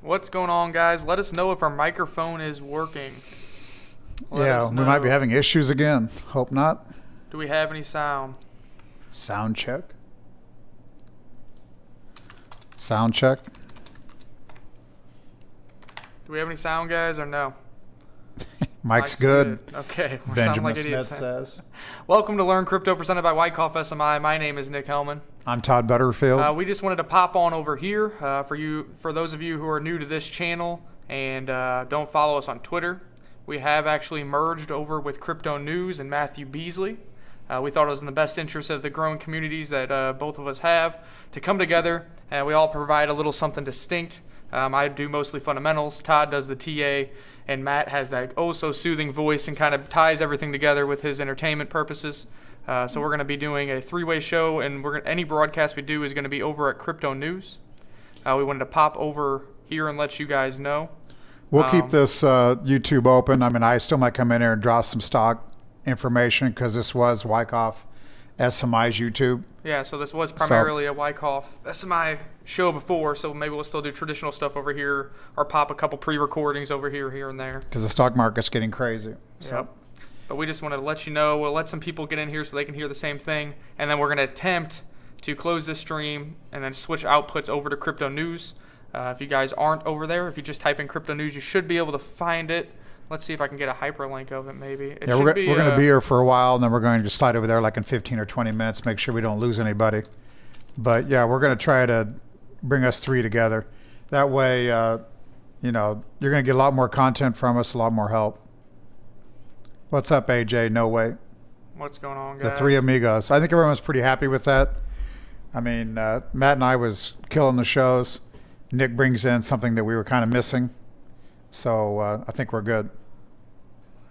What's going on, guys? Let us know if our microphone is working. Yeah, we might be having issues again. Hope not. Do we have any sound? Sound check. Sound check. Do we have any sound, guys, or no? Mike's good. Okay, we're Benjamin sounding like idiots. Smith says. Welcome to Learn Crypto, presented by Wyckoff SMI. My name is Nick Hellman. I'm Todd Butterfield. We just wanted to pop on over here for those of you who are new to this channel and don't follow us on Twitter. We have actually merged over with Crypto News and Matthew Beasley. We thought it was in the best interest of the growing communities that both of us have to come together, and we all provide a little something distinct. I do mostly fundamentals, Todd does the TA, and Matt has that oh-so-soothing voice and kind of ties everything together with his entertainment purposes. So we're going to be doing a three-way show, and any broadcast we do is going to be over at Crypto News. We wanted to pop over here and let you guys know. We'll keep this YouTube open. I mean, I still might come in here and draw some stock information because this was Wyckoff SMI's YouTube. Yeah, so this was primarily a Wyckoff SMI show before, so maybe we'll still do traditional stuff over here or pop a couple pre-recordings over here and there. Because the stock market's getting crazy. So. Yep. But we just wanted to let you know, we'll let some people get in here so they can hear the same thing, and then we're going to attempt to close this stream and then switch outputs over to Crypto News. If you guys aren't over there, if you just type in Crypto News, you should be able to find it. Let's see if I can get a hyperlink of it, maybe. Yeah, we're going to be here for a while, and then we're going to slide over there like in 15 or 20 minutes, make sure we don't lose anybody. But, yeah, we're going to try to bring us three together. That way, you know, you're going to get a lot more content from us, a lot more help. What's up, AJ? No way. What's going on, guys? The three amigos. I think everyone's pretty happy with that. I mean, Matt and I was killing the shows. Nick brings in something that we were kind of missing. So I think we're good.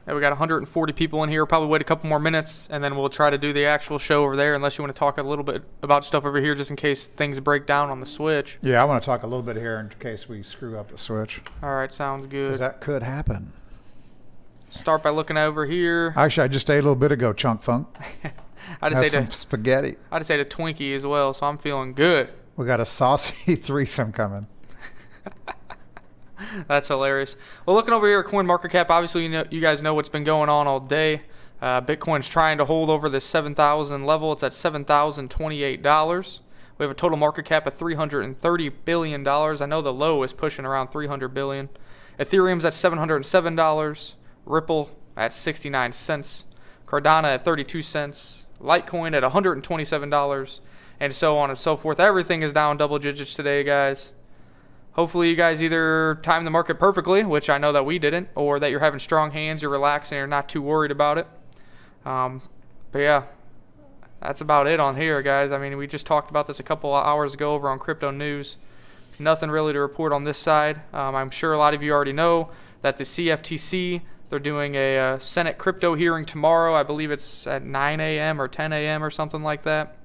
Yeah, we got 140 people in here. We'll probably wait a couple more minutes, and then we'll try to do the actual show over there, unless you want to talk a little bit about stuff over here just in case things break down on the switch. Yeah, I want to talk a little bit here in case we screw up the switch. All right, sounds good. Because that could happen. Start by looking over here. Actually, I just ate a little bit ago, Chunk Funk. I just ate some spaghetti. I just ate a Twinkie as well, so I'm feeling good. We got a saucy threesome coming. That's hilarious. Well, looking over here at CoinMarketCap, obviously you guys know what's been going on all day. Bitcoin's trying to hold over this 7,000 level. It's at $7,028. We have a total market cap of $330 billion. I know the low is pushing around $300 billion. Ethereum's at $707. Ripple at 69 cents. Cardano at 32 cents. Litecoin at $127. And so on and so forth. Everything is down double digits today, guys. Hopefully you guys either time the market perfectly, which I know that we didn't, or that you're having strong hands, you're relaxing, you're not too worried about it. But yeah, that's about it on here, guys. I mean, we just talked about this a couple of hours ago over on Crypto News. Nothing really to report on this side. I'm sure a lot of you already know that the CFTC, they're doing a Senate crypto hearing tomorrow. I believe it's at 9 a.m. or 10 a.m. or something like that.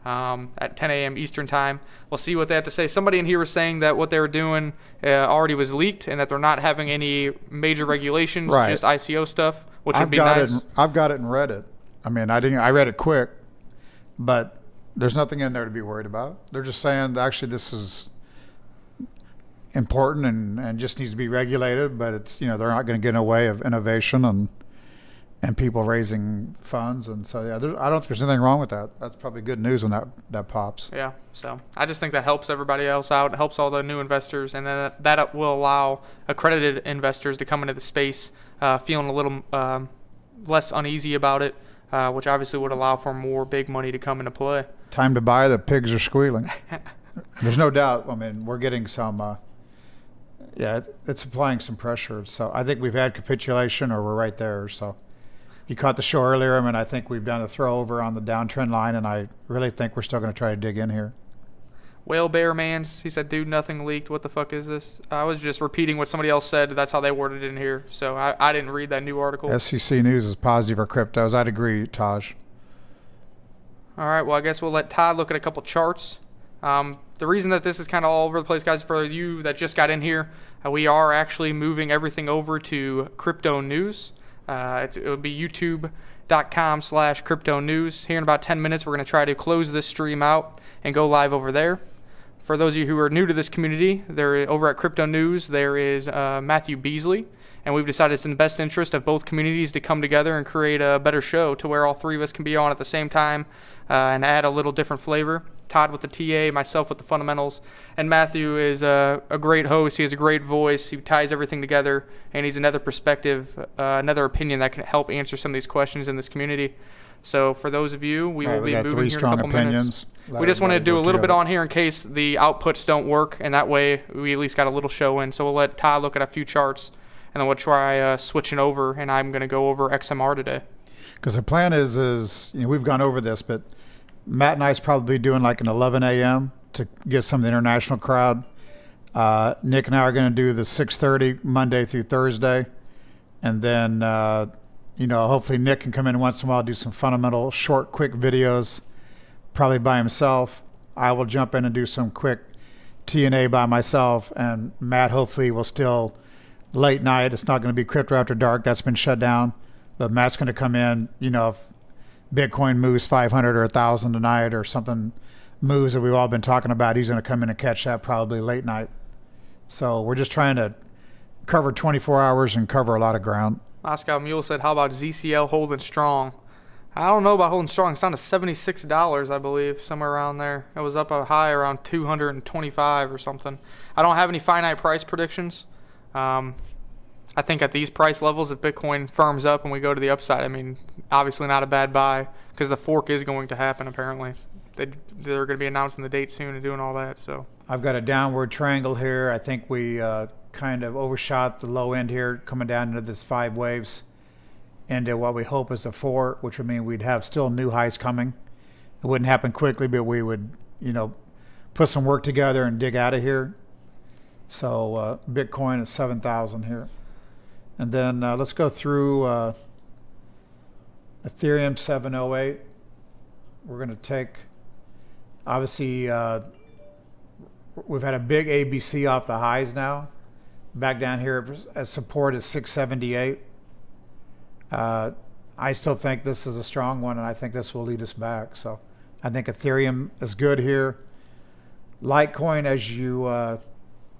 At 10 a.m. Eastern time. We'll see what they have to say. Somebody in here was saying that what they were doing already was leaked and that they're not having any major regulations, just ICO stuff, which would be nice. I've got it and read it. I mean, I read it quick, but there's nothing in there to be worried about. They're just saying actually this is important and just needs to be regulated, but it's, you know, they're not going to get in the way of innovation and people raising funds, and so yeah, I don't think there's anything wrong with that. That's probably good news when that pops. Yeah, so I just think that helps everybody else out. It helps all the new investors, and then that will allow accredited investors to come into the space feeling a little less uneasy about it, which obviously would allow for more big money to come into play. Time to buy. The pigs are squealing. There's no doubt. I mean, we're getting some. Yeah, it's applying some pressure. So I think we've had capitulation, or we're right there. So. You caught the show earlier. I mean, I think we've done a throw over on the downtrend line, and I really think we're still going to try to dig in here. Whale Bear Man, he said, dude, nothing leaked. What the fuck is this? I was just repeating what somebody else said. That's how they worded it in here. So I didn't read that new article. SEC News is positive for cryptos. I'd agree, Taj. All right, well, I guess we'll let Todd look at a couple charts. The reason that this is kind of all over the place, guys, for you that just got in here, we are actually moving everything over to Crypto News. It would be youtube.com/crypto news. Here in about 10 minutes, we're going to try to close this stream out and go live over there. For those of you who are new to this community, over at Crypto News, there is Matthew Beasley, and we've decided it's in the best interest of both communities to come together and create a better show to where all three of us can be on at the same time and add a little different flavor. Todd with the TA, myself with the fundamentals, and Matthew is a great host. He has a great voice. He ties everything together, and he's another perspective, another opinion that can help answer some of these questions in this community. So for those of you, we will be moving here in a couple minutes. We just wanted to do a little bit on here in case the outputs don't work, and that way we at least got a little show in. So we'll let Todd look at a few charts, and then we'll try switching over, and I'm going to go over XMR today. Because the plan is we've gone over this, but Matt and I's probably doing like an 11 a.m. to get some of the international crowd. Nick and I are going to do the 6:30 Monday through Thursday, and then hopefully Nick can come in once in a while, do some fundamental, short, quick videos, probably by himself. I will jump in and do some quick T&A by myself, and Matt hopefully will still late night. It's not going to be Crypto After Dark. That's been shut down. But Matt's going to come in, if Bitcoin moves 500 or 1,000 tonight or something moves that we've all been talking about, he's going to come in and catch that probably late night. So we're just trying to cover 24 hours and cover a lot of ground. Moscow Mule said, how about ZCL holding strong? I don't know about holding strong. It's down to $76, I believe, somewhere around there. It was up a high around 225 or something. I don't have any finite price predictions. I think at these price levels, if Bitcoin firms up and we go to the upside, I mean, obviously not a bad buy because the fork is going to happen apparently. They're going to be announcing the date soon and doing all that. So I've got a downward triangle here. I think we kind of overshot the low end here, coming down into this 5 waves into what we hope is a 4, which would mean we'd have still new highs coming. It wouldn't happen quickly, but we would, put some work together and dig out of here. So Bitcoin is 7,000 here. And then let's go through Ethereum 708. We're going to take, obviously, we've had a big ABC off the highs now. Back down here as support is 678. I still think this is a strong one, and I think this will lead us back. So I think Ethereum is good here. Litecoin, as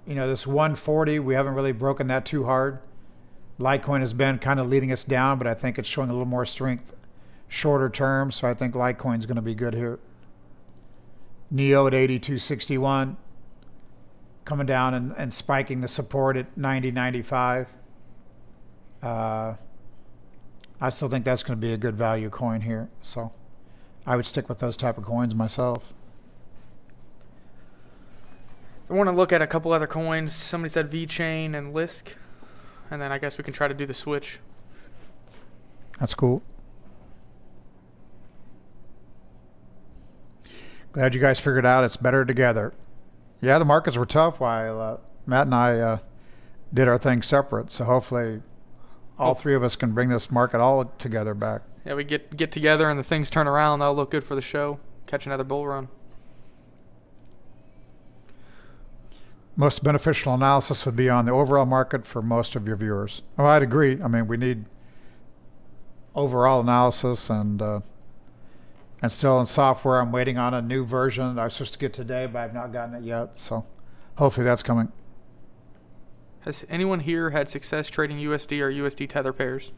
this 140, we haven't really broken that too hard. Litecoin has been kind of leading us down, but I think it's showing a little more strength shorter term, so I think Litecoin is going to be good here. NEO at 82.61. Coming down and spiking the support at 90.95. I still think that's going to be a good value coin here. So I would stick with those type of coins myself. I want to look at a couple other coins. Somebody said VeChain and Lisk. And then I guess we can try to do the switch. That's cool. Glad you guys figured out it's better together. Yeah, the markets were tough while Matt and I did our thing separate. So hopefully all three of us can bring this market all together back. Yeah, we get together and the things turn around. That'll look good for the show. Catch another bull run. Most beneficial analysis would be on the overall market for most of your viewers. Oh, I'd agree. I mean, we need overall analysis, and still in software, I'm waiting on a new version I was supposed to get today, but I've not gotten it yet. So hopefully that's coming. Has anyone here had success trading USD or USD tether pairs?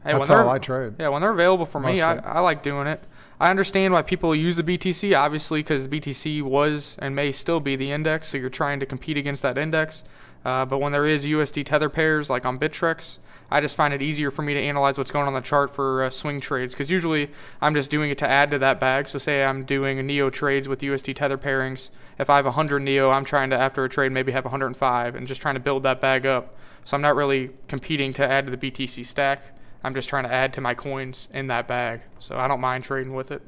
Hey, that's all I trade. Yeah, when they're available for me, I like doing it. I understand why people use the BTC, obviously, because BTC was and may still be the index, so you're trying to compete against that index. But when there is USD tether pairs, like on Bittrex, I just find it easier for me to analyze what's going on the chart for swing trades, because usually I'm just doing it to add to that bag. So say I'm doing NEO trades with USD tether pairings. If I have 100 NEO, I'm trying to, after a trade, maybe have 105 and just trying to build that bag up. So I'm not really competing to add to the BTC stack. I'm just trying to add to my coins in that bag. So I don't mind trading with it.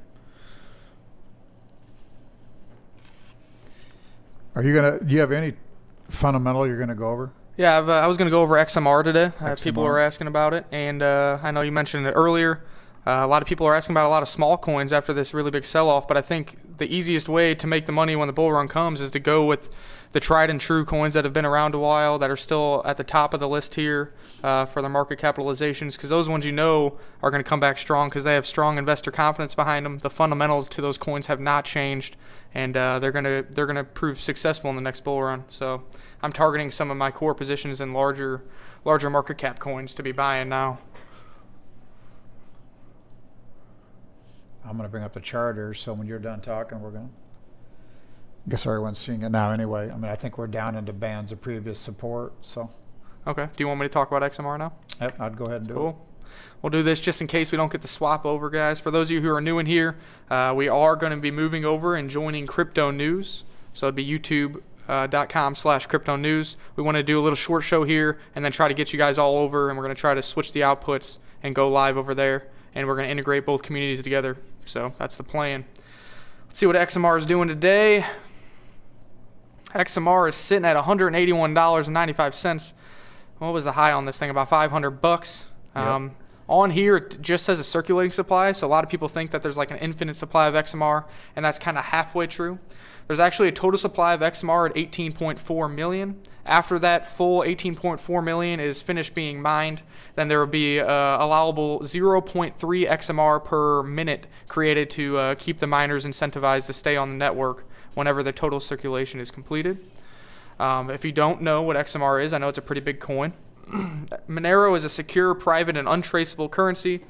Do you have any fundamental you're gonna go over? Yeah, I was gonna go over XMR today. People were asking about it, and I know you mentioned it earlier. A lot of people are asking about a lot of small coins after this really big sell-off, but I think the easiest way to make the money when the bull run comes is to go with the tried and true coins that have been around a while, that are still at the top of the list here for their market capitalizations, because those ones are going to come back strong because they have strong investor confidence behind them. The fundamentals to those coins have not changed, and they're gonna prove successful in the next bull run. So I'm targeting some of my core positions in larger market cap coins to be buying now. I'm going to bring up the chart here, so when you're done talking, we're going to... I guess everyone's seeing it now anyway. I mean, I think we're down into bands of previous support, so... Okay. Do you want me to talk about XMR now? Yep, I'd go ahead and do it. Cool. We'll do this just in case we don't get the swap over, guys. For those of you who are new in here, we are going to be moving over and joining Crypto News. So it'd be youtube.com/crypto news. We want to do a little short show here and then try to get you guys all over, and we're going to try to switch the outputs and go live over there. And we're going to integrate both communities together. So that's the plan. Let's see what XMR is doing today. XMR is sitting at $181.95. What was the high on this thing? About $500. Yep. On here, it just says a circulating supply. So a lot of people think that there's like an infinite supply of XMR, and that's kind of halfway true. There's actually a total supply of XMR at 18.4 million. After that full 18.4 million is finished being mined, then there will be allowable 0.3 XMR per minute created to keep the miners incentivized to stay on the network whenever the total circulation is completed. If you don't know what XMR is, I know it's a pretty big coin. Monero is a secure, private, and untraceable currency.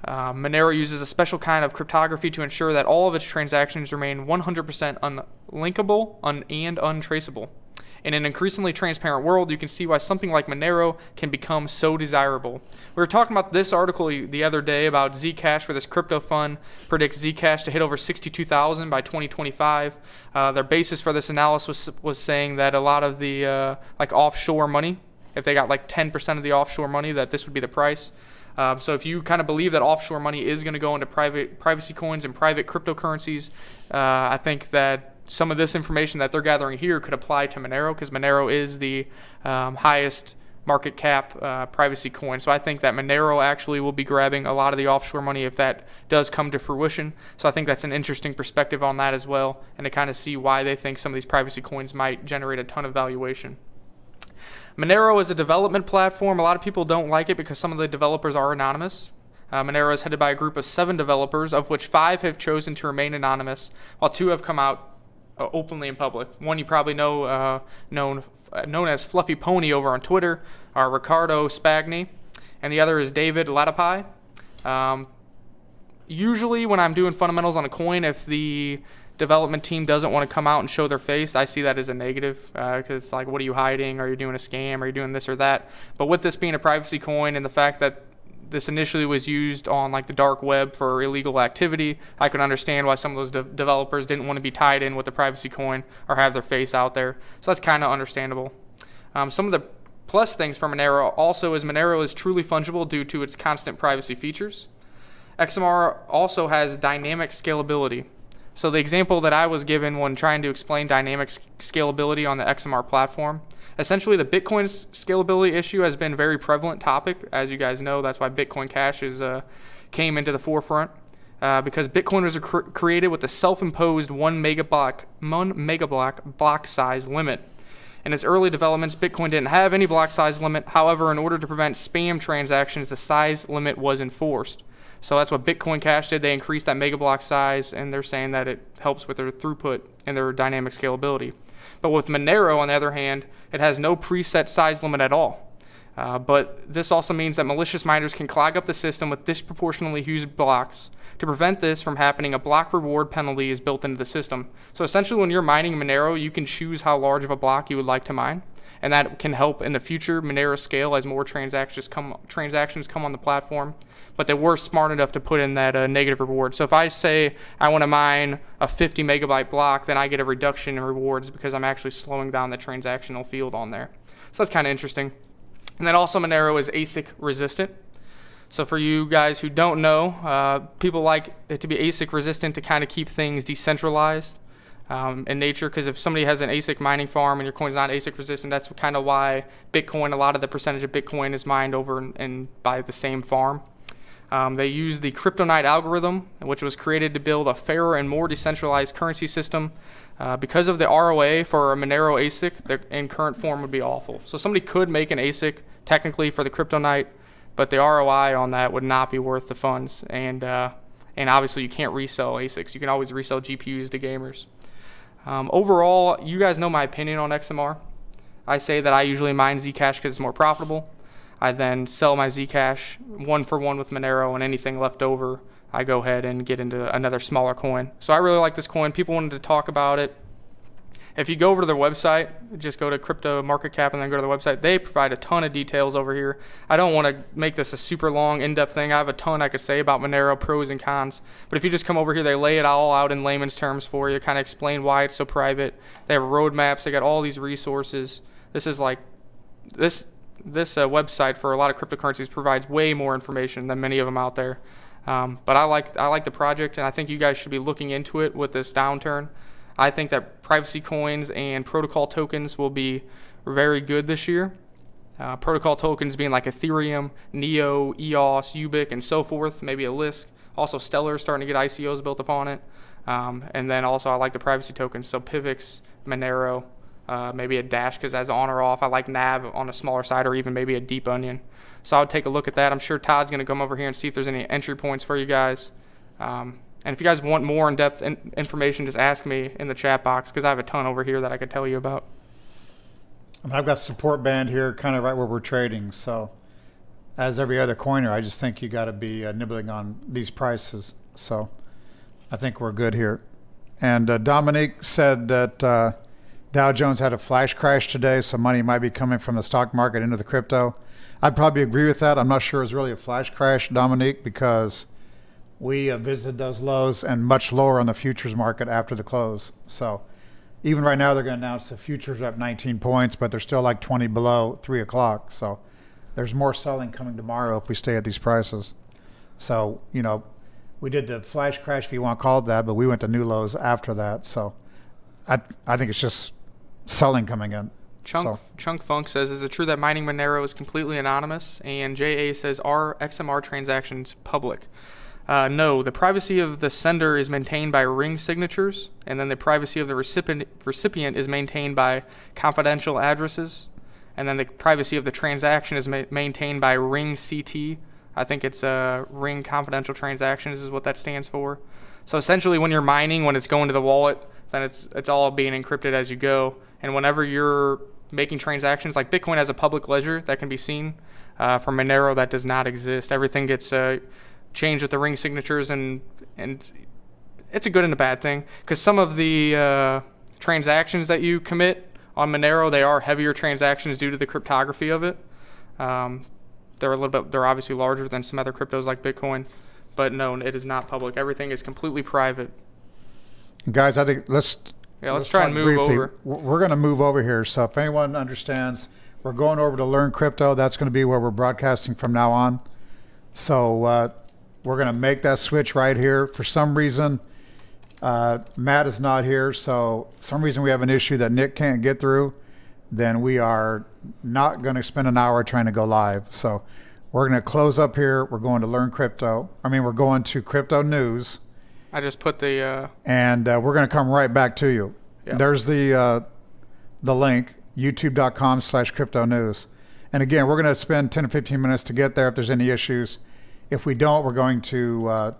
Monero uses a special kind of cryptography to ensure that all of its transactions remain 100% unlinkable and untraceable. In an increasingly transparent world, you can see why something like Monero can become so desirable. We were talking about this article the other day about Zcash, where this crypto fund predicts Zcash to hit over 62,000 by 2025. Their basis for this analysis was saying that a lot of the like offshore money, if they got like 10% of the offshore money, that this would be the price. So if you kind of believe that offshore money is going to go into privacy coins and private cryptocurrencies, I think that some of this information that they're gathering here could apply to Monero, because Monero is the highest market cap privacy coin. So I think that Monero actually will be grabbing a lot of the offshore money if that does come to fruition. So I think that's an interesting perspective on that as well, and to kind of see why they think some of these privacy coins might generate a ton of valuation. Monero is a development platform. A lot of people don't like it because some of the developers are anonymous. Monero is headed by a group of 7 developers, of which 5 have chosen to remain anonymous, while 2 have come out openly in public. One you probably know, known as Fluffy Pony over on Twitter, are Ricardo Spagni, and the other is David Latipai. Usually when I'm doing fundamentals on a coin, if the development team doesn't want to come out and show their face, I see that as a negative, because it's like, what are you hiding? Are you doing a scam? Are you doing this or that? But with this being a privacy coin and the fact that this initially was used on like the dark web for illegal activity, I could understand why some of those developers didn't want to be tied in with the privacy coin or have their face out there. So that's kind of understandable. Some of the plus things for Monero also is Monero is truly fungible due to its constant privacy features. XMR also has dynamic scalability. So the example that I was given when trying to explain dynamic scalability on the XMR platform, essentially the Bitcoin scalability issue has been a very prevalent topic. As you guys know, that's why Bitcoin Cash came into the forefront, because Bitcoin was created with a self-imposed 1 megablock block size limit. In its early developments, Bitcoin didn't have any block size limit. However, in order to prevent spam transactions, the size limit was enforced. So that's what Bitcoin Cash did. They increased that mega block size, and they're saying that it helps with their throughput and their dynamic scalability. But with Monero, on the other hand, it has no preset size limit at all. But this also means that malicious miners can clog up the system with disproportionately huge blocks. To prevent this from happening, a block reward penalty is built into the system. So essentially, when you're mining Monero, you can choose how large of a block you would like to mine, and that can help in the future Monero scale as more transactions come on the platform. But they were smart enough to put in that negative reward. So if I say I want to mine a 50 megabyte block, then I get a reduction in rewards because I'm actually slowing down the transactional field on there. So that's kind of interesting. And then also Monero is ASIC resistant. So for you guys who don't know, people like it to be ASIC resistant to kind of keep things decentralized in nature, because if somebody has an ASIC mining farm and your coin's not ASIC resistant, that's kind of why Bitcoin, a lot of the percentage of Bitcoin is mined over and by the same farm. They use the Kryptonite algorithm, which was created to build a fairer and more decentralized currency system. Because of the ROA for a Monero ASIC, their in current form would be awful. So somebody could make an ASIC technically for the Kryptonite, but the ROI on that would not be worth the funds. And obviously you can't resell ASICs. You can always resell GPUs to gamers. Overall, you guys know my opinion on XMR. I say that I usually mine Zcash because it's more profitable. I then sell my Zcash 1-for-1 with Monero, and anything left over, I go ahead and get into another smaller coin. So I really like this coin. People wanted to talk about it. If you go over to their website, just go to Crypto Market Cap and then go to the website. They provide a ton of details over here. I don't want to make this a super long, in-depth thing. I have a ton I could say about Monero, pros and cons. But if you just come over here, they lay it all out in layman's terms for you, kind of explain why it's so private. They have roadmaps. They got all these resources. This is like this website for a lot of cryptocurrencies provides way more information than many of them out there. But I like the project, and I think you guys should be looking into it with this downturn. I think that privacy coins and protocol tokens will be very good this year. Protocol tokens being like Ethereum, Neo, EOS, Ubic, and so forth, maybe a Lisk. Also Stellar is starting to get ICOs built upon it. And then also I like the privacy tokens, so Pivx, Monero, maybe a Dash because that's on or off. I like NAV on a smaller side, or even maybe a Deep Onion. So I would take a look at that. I'm sure Todd's going to come over here and see if there's any entry points for you guys. And if you guys want more in-depth information, just ask me in the chat box because I have a ton over here that I could tell you about. I've got support band here kind of right where we're trading. So as every other coiner, I just think you got to be nibbling on these prices. So I think we're good here. And Dominique said that Dow Jones had a flash crash today, so money might be coming from the stock market into the crypto. I'd probably agree with that. I'm not sure it's really a flash crash, Dominique, because we visited those lows and much lower on the futures market after the close. So even right now, they're going to announce the futures are up 19 points, but they're still like 20 below 3 o'clock. So there's more selling coming tomorrow if we stay at these prices. So, you know, we did the flash crash, if you want to call it that, but we went to new lows after that. So I think it's just selling coming in. Chunk Funk says, is it true that mining Monero is completely anonymous? And JA says, are XMR transactions public? No, the privacy of the sender is maintained by ring signatures, and then the privacy of the recipient is maintained by confidential addresses, and then the privacy of the transaction is maintained by ring CT. I think it's ring confidential transactions is what that stands for. So essentially when you're mining, when it's going to the wallet, then it's all being encrypted as you go. And whenever you're making transactions, like Bitcoin has a public ledger that can be seen. For Monero, that does not exist. Everything gets changed with the ring signatures, and it's a good and a bad thing, because some of the transactions that you commit on Monero, they are heavier transactions due to the cryptography of it. They're obviously larger than some other cryptos like Bitcoin, but no, it is not public. Everything is completely private. Guys, I think let's try and move briefly over. We're going to move over here. So if anyone understands, we're going over to Learn Crypto. That's going to be where we're broadcasting from now on. So we're going to make that switch right here. For some reason, Matt is not here. So some reason we have an issue that Nick can't get through. Then we are not going to spend an hour trying to go live. So we're going to close up here. We're going to Learn Crypto. We're going to Crypto News. I just put the... and we're going to come right back to you. Yep. There's the link, youtube.com/crypto news. And again, we're going to spend 10 to 15 minutes to get there if there's any issues. If we don't, we're going to...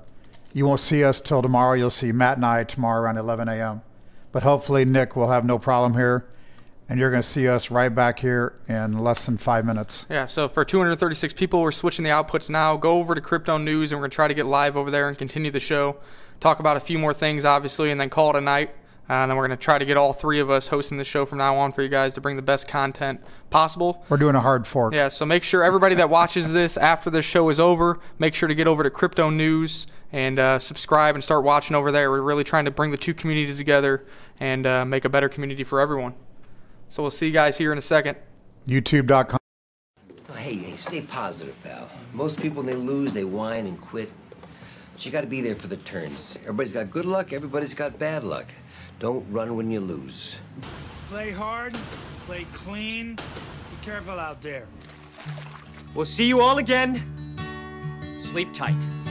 you won't see us till tomorrow. You'll see Matt and I tomorrow around 11 a.m. But hopefully Nick will have no problem here. And you're going to see us right back here in less than 5 minutes. Yeah, so for 236 people, we're switching the outputs now. Go over to Crypto News, and we're going to try to get live over there and continue the show. Talk about a few more things, obviously, and then call it a night. And then we're going to try to get all three of us hosting the show from now on for you guys to bring the best content possible. We're doing a hard fork. Yeah, so make sure everybody that watches this after the show is over, make sure to get over to Crypto News and subscribe and start watching over there. We're really trying to bring the two communities together and make a better community for everyone. So we'll see you guys here in a second. YouTube.com. Oh, hey, stay positive, pal. Most people, when they lose, they whine and quit. But you got to be there for the turns. Everybody's got good luck, everybody's got bad luck. Don't run when you lose. Play hard, play clean. Be careful out there. We'll see you all again Sleep tight.